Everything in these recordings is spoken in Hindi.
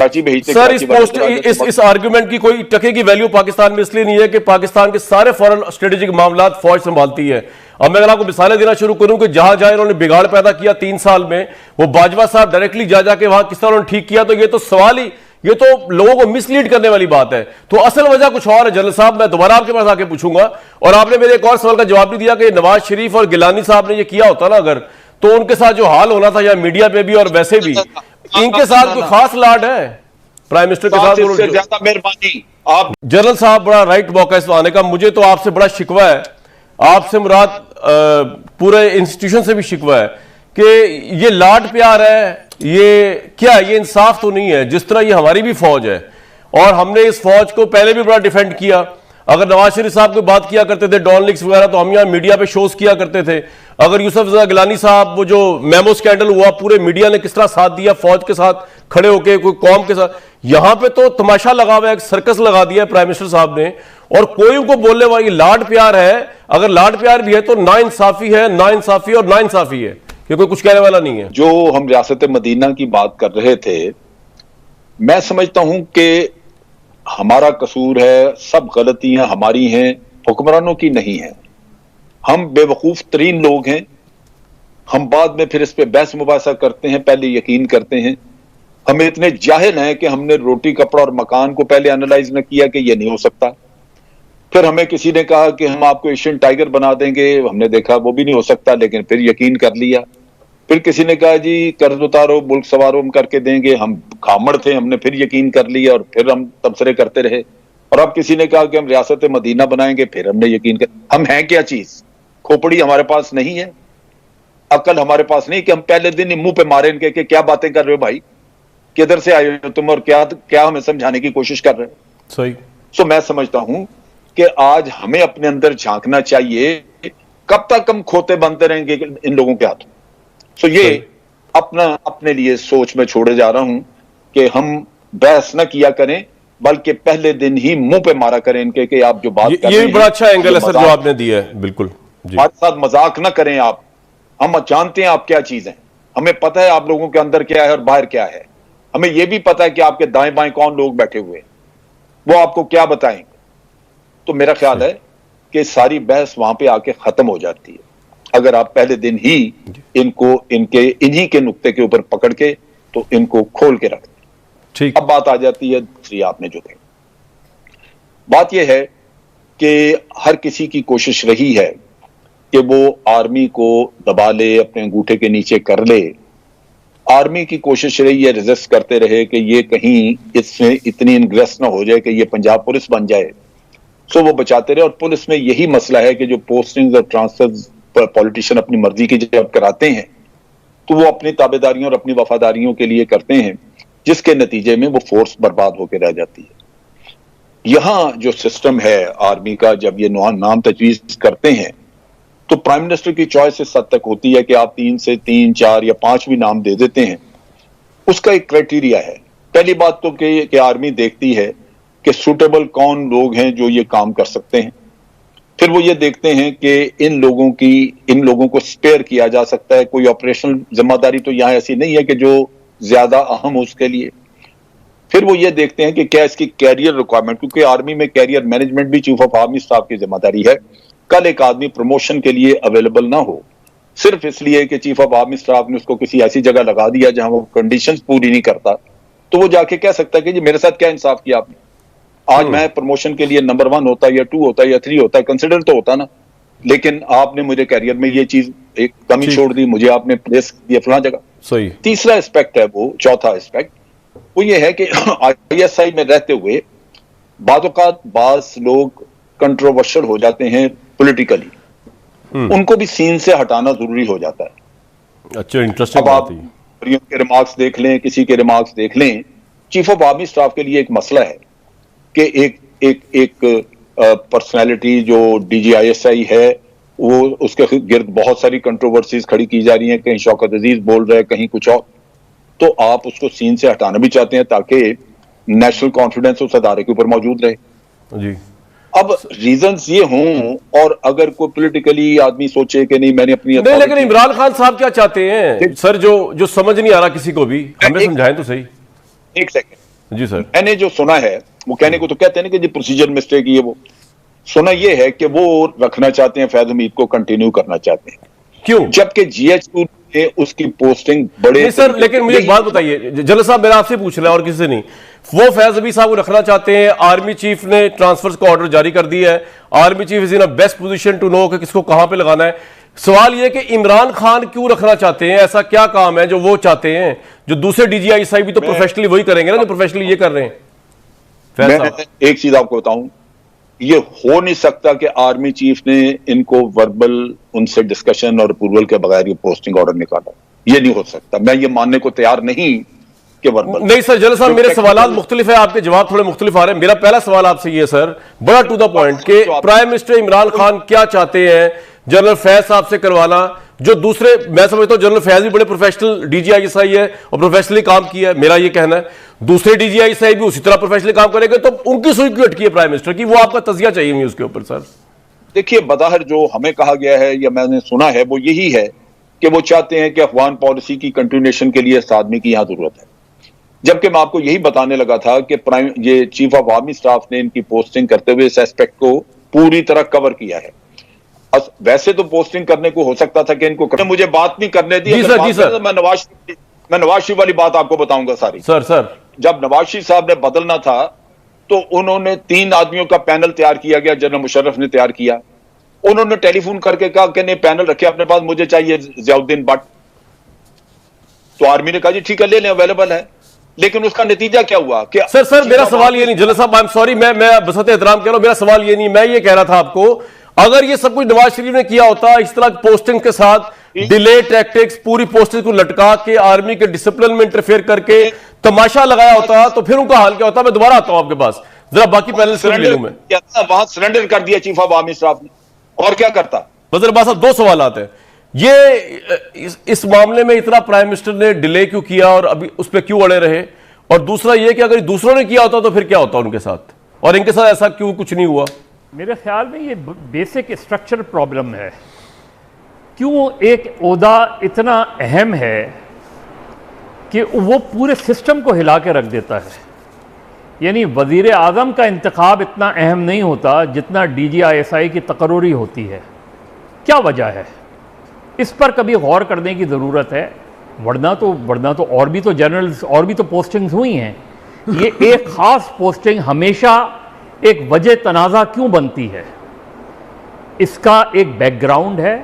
कराची भेजते। सर इस आर्गुमेंट की कोई टके की वैल्यू पाकिस्तान में इसलिए नहीं है कि पाकिस्तान के सारे फॉरेन स्ट्रेटेजिक मामलात फौज संभालती है। अब मैं अगर आपको मिसालें देना शुरू करूं कि जहां जहां इन्होंने बिगाड़ पैदा किया 3 साल में, वो बाजवा साहब डायरेक्टली जा जाके वहां किस तरह उन्होंने ठीक किया, तो ये तो सवाल ही, ये तो लोगों को मिसलीड करने वाली बात है। तो असल वजह कुछ और है। जनरल साहब, मैं दोबारा आपके पास आके पूछूंगा, और आपने मेरे एक और सवाल का जवाब नहीं दिया कि नवाज शरीफ और गिलानी साहब ने ये किया होता ना अगर, तो उनके साथ जो हाल होना था या मीडिया पे भी और वैसे भी, इनके साथ कोई खास लाड है प्राइम मिनिस्टर के साथ? ज्यादा मेहरबानी आप। जनरल साहब, बड़ा राइट मौका इस आने का। मुझे तो आपसे बड़ा शिकवा है, आपसे मुराद पूरे इंस्टीट्यूशन से भी शिकवा है कि ये लाड प्यार है, ये क्या है, ये इंसाफ तो नहीं है। जिस तरह ये हमारी भी फौज है और हमने इस फौज को पहले भी बड़ा डिफेंड किया। अगर नवाज शरीफ साहब कोई बात किया करते थे डॉन लीक्स वगैरह, तो हम यहाँ मीडिया पे शोज किया करते थे। अगर यूसुफ रजा गिलानी साहब, वो जो मेमो स्कैंडल हुआ, पूरे मीडिया ने किस तरह साथ दिया फौज के साथ खड़े होके, कोई कौम के साथ। यहां पे तो तमाशा लगा हुआ है, एक सर्कस लगा दिया है प्राइम मिनिस्टर साहब ने, और कोई उनको बोलने वाली लाड प्यार है। अगर लाड प्यार भी है तो नाइंसाफी है, नाइंसाफी और नाइंसाफी है, कि कोई कुछ कहने वाला नहीं है। जो हम रियासत मदीना की बात कर रहे थे, मैं समझता हूं कि हमारा कसूर है, सब गलतियां हमारी हैं, हुक्मरानों की नहीं है। हम बेवकूफ तरीन लोग हैं। हम बाद में फिर इस पे बहस मुबासा करते हैं, पहले यकीन करते हैं। हम इतने जाहिल हैं कि हमने रोटी कपड़ा और मकान को पहले एनालाइज न किया कि यह नहीं हो सकता। फिर हमें किसी ने कहा कि हम आपको एशियन टाइगर बना देंगे, हमने देखा वो भी नहीं हो सकता, लेकिन फिर यकीन कर लिया। फिर किसी ने कहा जी कर्ज उतारो, मुल्क सवारो, हम करके देंगे, हम खामड़ थे, हमने फिर यकीन कर लिया और फिर हम तबसरे करते रहे। और अब किसी ने कहा कि हम रियासत मदीना बनाएंगे, फिर हमने यकीन कर। हम हैं क्या चीज? खोपड़ी हमारे पास नहीं है, अकल हमारे पास नहीं कि हम पहले दिन ही मुंह पे मारे इनके कि क्या बातें कर रहे हो भाई, किधर से आए हो तुम, और क्या हमें समझाने की कोशिश कर रहे हो। सही। सो मैं समझता हूं कि आज हमें अपने अंदर झांकना चाहिए। कब तक हम खोते बनते रहेंगे इन लोगों के हाथों? सो ये अपने लिए सोच में छोड़े जा रहा हूं कि हम बहस न किया करें, बल्कि पहले दिन ही मुंह पे मारा करें इनके कि आप जो बात कर रहे हैं। ये बड़ा अच्छा एंगल है सर जो आपने दिया है। बिल्कुल, हमारे साथ मजाक न करें आप। हम जानते हैं आप क्या चीज हैं, हमें पता है आप लोगों के अंदर क्या है और बाहर क्या है। हमें यह भी पता है कि आपके दाएं बाएं कौन लोग बैठे हुए हैं, वो आपको क्या बताएंगे। तो मेरा ख्याल है कि सारी बहस वहां पे आके खत्म हो जाती है अगर आप पहले दिन ही इनको इन्हीं के नुक्ते के ऊपर पकड़ के तो इनको खोल के रखते। ठीक। अब बात आ जाती है दूसरी, आपने जो कही बात यह है कि हर किसी की कोशिश रही है कि वो आर्मी को दबा ले, अपने अंगूठे के नीचे कर ले। आर्मी की कोशिश रही है, रेजिस्ट करते रहे कि ये कहीं इसमें इतनी इनग्रेस ना हो जाए कि ये पंजाब पुलिस बन जाए। सो वो बचाते रहे। और पुलिस में यही मसला है कि जो पोस्टिंग्स और ट्रांसफर्स पॉलिटिशियन अपनी मर्जी की जब कराते हैं तो वो अपनी ताबेदारियों और अपनी वफादारियों के लिए करते हैं, जिसके नतीजे में वो फोर्स बर्बाद होकर रह जाती है। यहां जो सिस्टम है आर्मी का, जब ये नाम तजवीज करते हैं तो प्राइम मिनिस्टर की चॉइस इस हद तक होती है कि आप 3 से 3, 4 या 5 भी नाम दे देते हैं। उसका एक क्राइटेरिया है। पहली बात तो कि आर्मी देखती है कि सूटेबल कौन लोग हैं जो ये काम कर सकते हैं। फिर वो ये देखते हैं कि इन लोगों को स्पेयर किया जा सकता है। कोई ऑपरेशनल जिम्मेदारी तो यहाँ ऐसी नहीं है कि जो ज्यादा अहम हो उसके लिए। फिर वो ये देखते हैं कि क्या इसकी कैरियर रिक्वायरमेंट, क्योंकि आर्मी में कैरियर मैनेजमेंट भी चीफ ऑफ आर्मी स्टाफ की जिम्मेदारी है। कल एक आदमी प्रमोशन के लिए अवेलेबल ना हो सिर्फ इसलिए कि चीफ ऑफ आर्मी स्टाफ ने उसको किसी ऐसी जगह लगा दिया जहां वो कंडीशंस पूरी नहीं करता, तो वो जाके कह सकता है कि जी मेरे साथ क्या इंसाफ किया आपने। आज मैं प्रमोशन के लिए नंबर 1 होता या 2 होता या 3 होता, कंसिडर तो होता ना, लेकिन आपने मुझे कैरियर में ये चीज एक कमी छोड़ दी, मुझे आपने प्लेस दिया फलां जगह। सही। तीसरा एस्पेक्ट है वो, चौथा एस्पेक्ट वो ये है कि ISI में रहते हुए बाज़ लोग कंट्रोवर्शियल हो जाते हैं पॉलिटिकली, उनको भी सीन से हटाना जरूरी हो जाता है। अच्छा, इंटरेस्टिंग। अब आप के रिमार्क्स देख लें, किसी के रिमार्क्स देख लें, चीफ ऑफ आर्मी स्टाफ के लिए एक मसला है कि एक पर्सनालिटी जो DGISI है वो उसके गिर्द बहुत सारी कंट्रोवर्सीज खड़ी की जा रही हैं, कहीं शौकत अजीज बोल रहे हैं, कहीं कुछ और। तो आप उसको सीन से हटाना भी चाहते हैं ताकि नेशनल कॉन्फिडेंस उस अदारे के ऊपर मौजूद रहे जी। अब रीजंस ये हों, और अगर कोई पॉलिटिकली आदमी सोचे कि नहीं मैंने अपनी नहीं, लेकिन इमरान खान साहब क्या चाहते हैं सर, जो समझ नहीं आ रहा किसी को भी, हमें समझाएं तो सही। एक सेकंड, जी सर। मैंने जो सुना है, वो कहने को तो कहते हैं ना कि जी प्रोसीजर मिस्टेक ये वो, सुना ये है कि वो रखना चाहते हैं, फैज हमीद को कंटिन्यू करना चाहते हैं। क्यों? जबकि GH2 ने उसकी पोस्टिंग बड़े नहीं सर, लेकिन मुझे एक बात बताइए जनरल साहब, मेरा आपसे पूछ रहा है और किसी से नहीं, वो फैज हमीद साहब को रखना चाहते हैं, आर्मी चीफ ने ट्रांसफर का ऑर्डर जारी कर दिया है, army chief is in a best position to know कि किसको कहां पे लगाना है। सवाल यह कि इमरान खान क्यों रखना चाहते हैं? ऐसा क्या काम है जो वो चाहते हैं, जो दूसरे DGI भी तो प्रोफेशनली वही करेंगे ना जो प्रोफेशनली ये कर रहे हैं। फैज साहब, मैं एक चीज आपको बताऊं, ये हो नहीं सकता कि आर्मी चीफ ने इनको वर्बल उनसे डिस्कशन और अप्रूवल के बगैर ये पोस्टिंग ऑर्डर निकाला। ये नहीं हो सकता, मैं ये मानने को तैयार नहीं कि वर्बल। नहीं सर, जनरल साहब मेरे सवाल मुख्तलिफ है, आपके जवाब थोड़े मुख्तलिफ आ रहे हैं। मेरा पहला सवाल आपसे ये सर, बड़ा टू द पॉइंट, कि प्राइम मिनिस्टर इमरान खान क्या चाहते हैं जनरल फैज साहब से करवाना, जो दूसरे, मैं समझता हूं जनरल फैज भी बड़े प्रोफेशनल DGI है और प्रोफेशनली काम किया है, मेरा ये कहना है दूसरे DGI भी उसी तरह प्रोफेशनली काम करेंगे, तो उनकी सुई क्यों अटकी है प्राइम मिनिस्टर की? वो आपका तजिया चाहिए मुझे उसके ऊपर सर। देखिए, बदाहर जो हमें कहा गया है या मैंने सुना है वो यही है कि वो चाहते हैं कि अफगान पॉलिसी की कंटिन्यूएशन के लिए इस आदमी की यहां जरूरत है। जबकि मैं आपको यही बताने लगा था कि ये चीफ ऑफ आर्मी स्टाफ ने इनकी पोस्टिंग करते हुए इस एस्पेक्ट को पूरी तरह कवर किया है। वैसे तो पोस्टिंग करने को हो सकता था कि इनको मुझे बात नहीं करने दी। जी सर, जी सर। तो मैं नवाज शरीफ वाली बात आपको बताऊंगा सारी। सर जब नवाज शरीफ साहब ने बदलना था तो उन्होंने 3 आदमियों का पैनल तैयार किया गया, जनरल मुशर्रफ ने तैयार किया। उन्होंने टेलीफोन करके कहा कि नहीं, पैनल रखे अपने पास, मुझे चाहिए जियाउद्दीन भट्ट। तो आर्मी ने कहा जी ठीक है, ले लें, अवेलेबल है। लेकिन उसका नतीजा क्या हुआ कि सर मेरा सवाल ये नहीं जनरल साहब, आई एम सॉरी, मैं बसत एहतराम कह रहा हूं, मेरा सवाल ये नहीं, मैं ये कह रहा था आपको, अगर ये सब कुछ नवाज शरीफ ने किया होता, इस तरह पोस्टिंग के साथ डिले टैक्टिक्स, पूरी पोस्टिंग को लटका के आर्मी के डिसिप्लिन में इंटरफेयर करके तमाशा लगाया होता, तो फिर उनका हाल क्या होता? मैं दोबारा आता हूं आपके पास, जरा बाकी पैनल से ले लूं मैं। वहां सरेंडर कर दिया चीफ ऑफ आर्मी स्टाफ ने, और क्या करता? वज़ीर अब्बास साहब, 2 सवाल आते हैं। ये इस मामले में इतना प्राइम मिनिस्टर ने डिले क्यों किया और अभी उस पर क्यों अड़े रहे? और दूसरा ये कि अगर दूसरों ने किया होता तो फिर क्या होता उनके साथ, और इनके साथ ऐसा क्यों कुछ नहीं हुआ? मेरे ख्याल में ये बेसिक स्ट्रक्चर प्रॉब्लम है। क्यों एक ओहदा इतना अहम है कि वो पूरे सिस्टम को हिला के रख देता है? यानी वज़ीर आज़म का इंतखाब इतना अहम नहीं होता जितना DGI की तकर्री होती है। क्या वजह है? इस पर कभी गौर करने की ज़रूरत है, वरना तो और भी तो जनरल्स और भी तो पोस्टिंग्स हुई हैं। ये एक ख़ास पोस्टिंग हमेशा एक वजह तनाज़ा क्यों बनती है? इसका एक बैकग्राउंड है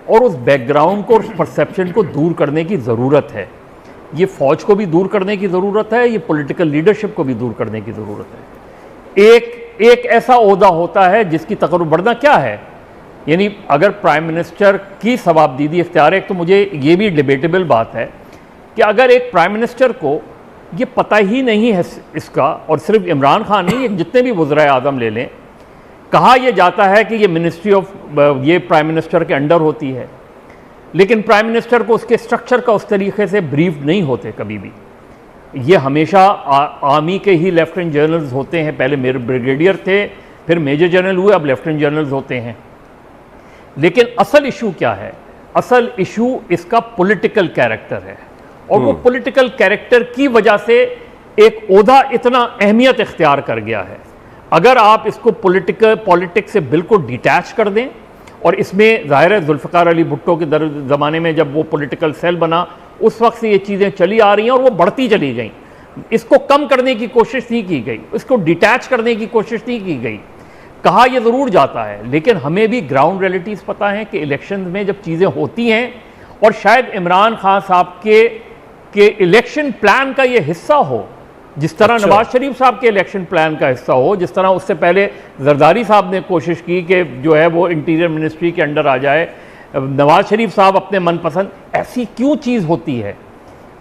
और उस बैकग्राउंड को, उस परसेप्शन को दूर करने की ज़रूरत है। ये फ़ौज को भी दूर करने की ज़रूरत है, ये पॉलिटिकल लीडरशिप को भी दूर करने की ज़रूरत है। एक ऐसा ओहदा होता है जिसकी तकर्रुर बढ़ना क्या है, यानी अगर प्राइम मिनिस्टर की सवाबदीदी इख्तियार है, तो मुझे ये भी डिबेटेबल बात है कि अगर एक प्राइम मिनिस्टर को ये पता ही नहीं है इसका, और सिर्फ इमरान खान नहीं, जितने भी वज़ीर आज़म ले लें, कहा यह जाता है कि ये मिनिस्ट्री ऑफ ये प्राइम मिनिस्टर के अंडर होती है, लेकिन प्राइम मिनिस्टर को उसके स्ट्रक्चर का उस तरीके से ब्रीफ नहीं होते कभी भी। ये हमेशा आर्मी के ही लेफ्टिनेंट जनरल्स होते हैं, पहले मेरे ब्रिगेडियर थे, फिर मेजर जनरल हुए, अब लेफ्टिनेंट जनरल्स होते हैं। लेकिन असल इशू क्या है? असल इशू इसका पॉलिटिकल कैरेक्टर है, और वो पॉलिटिकल कैरेक्टर की वजह से एक ओहदा इतना अहमियत इख्तियार कर गया है। अगर आप इसको पॉलिटिक्स से बिल्कुल डिटैच कर दें, और इसमें ज़ाहिर है जुल्फ़िकार अली भुट्टो के ज़माने में जब वो पॉलिटिकल सेल बना, उस वक्त से ये चीज़ें चली आ रही हैं और वो बढ़ती चली गई। इसको कम करने की कोशिश नहीं की गई, इसको डिटैच करने की कोशिश नहीं की गई। कहा यह ज़रूर जाता है, लेकिन हमें भी ग्राउंड रियलिटीज़ पता है कि इलेक्शन में जब चीज़ें होती हैं, और शायद इमरान खान साहब के इलेक्शन प्लान का ये हिस्सा हो, जिस तरह नवाज शरीफ साहब के इलेक्शन प्लान का हिस्सा हो, जिस तरह उससे पहले जरदारी साहब ने कोशिश की कि जो है वो इंटीरियर मिनिस्ट्री के अंडर आ जाए, नवाज शरीफ साहब अपने मनपसंद, ऐसी क्यों चीज़ होती है?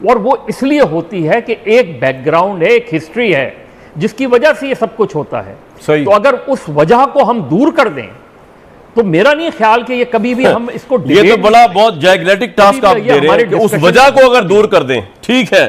और वो इसलिए होती है कि एक बैकग्राउंड है, एक हिस्ट्री है, जिसकी वजह से ये सब कुछ होता है। सही। तो अगर उस वजह को हम दूर कर दें, तो मेरा नहीं ख्याल कि ये कभी भी हम इसको ये तो बड़ा बहुत जायग्नेटिक टास्क आप दे रहे हैं कि उस वजह को अगर दूर कर दें। ठीक है।